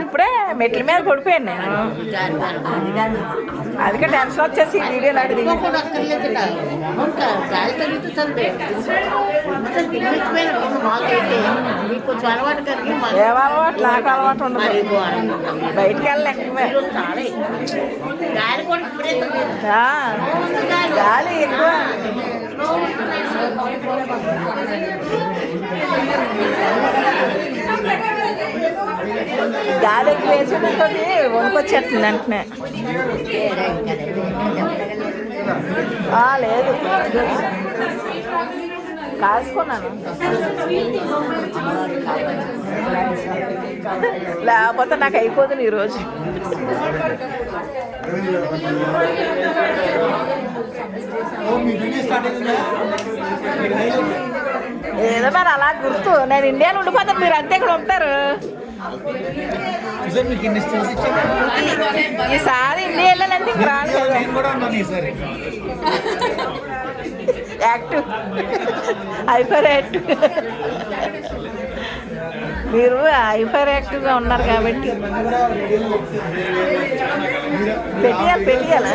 ఇప్పుడే మెట్ల మీద పడిపోయాను నేను. అందుకే టెన్షన్ వచ్చేసి వీడియోలు అడిగి ఏం అలవాటు నాకు అలవాటు ఉండదు. బయటికి వెళ్ళలేకమే గాలి ఎక్కువ. గాలి ఎక్కువ వేసేటతో వణుకొచ్చేస్తుంది వెంటనే. లేదు కాసుకున్నాను, లేకపోతే నాకు అయిపోతుంది ఈరోజు. ఏదో మరి అలా గుర్తు. నేను ఇండియాలో ఉండిపోతాను, మీరు అంతే ఇక్కడ ఉంటారు. ఈసారి ఇండియా వెళ్ళాలంటే ఇంక రాను. Active hyper active. మీరు హైపర్ యాక్టివ్గా ఉన్నారు కాబట్టి పెట్టియాలా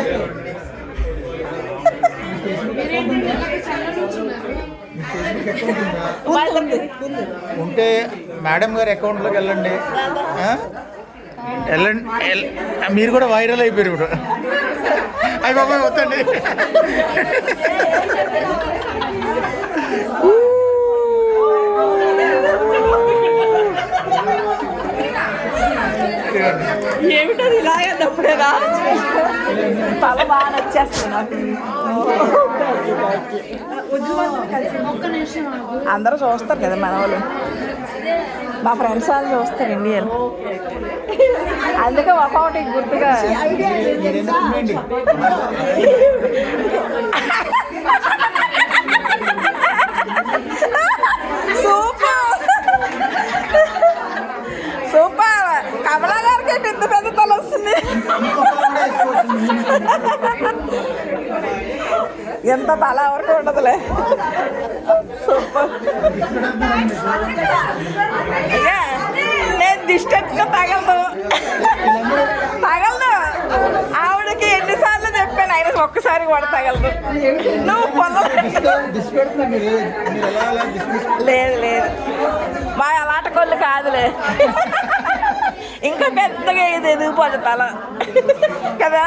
ఉంటే మేడం గారి అకౌంట్లోకి వెళ్ళండి. మీరు కూడా వైరల్ అయిపోయారు ఇప్పుడు. అయ్యి బాబాయ్ వద్దండి. ఏమిటది ఇలాగేటప్పుడేనా తల బాగా నచ్చేస్తుంది నాకు. అందరూ చూస్తారు కదా మన వాళ్ళు, మా ఫ్రెండ్స్ వాళ్ళు చూస్తారు ఇండియన్. అందుకే ఒకటి గుర్తుగా సూపర్ సూపర్. కమలా గారికి ఇంత పెద్ద తల వస్తుంది. ఎంత తల ఎవరికి ఉండదులే. సూపర్. నేను దిష్టగా తగలదు ఆవిడకి ఎన్నిసార్లు చెప్పాను, అయినా ఒక్కసారి కూడా తగలదు. నువ్వు లేదు లేదు మా అలాంటి కొళ్ళు కాదులే. ఇంకా పెద్దగా ఇది ఎదిగిపోదు తల కదా.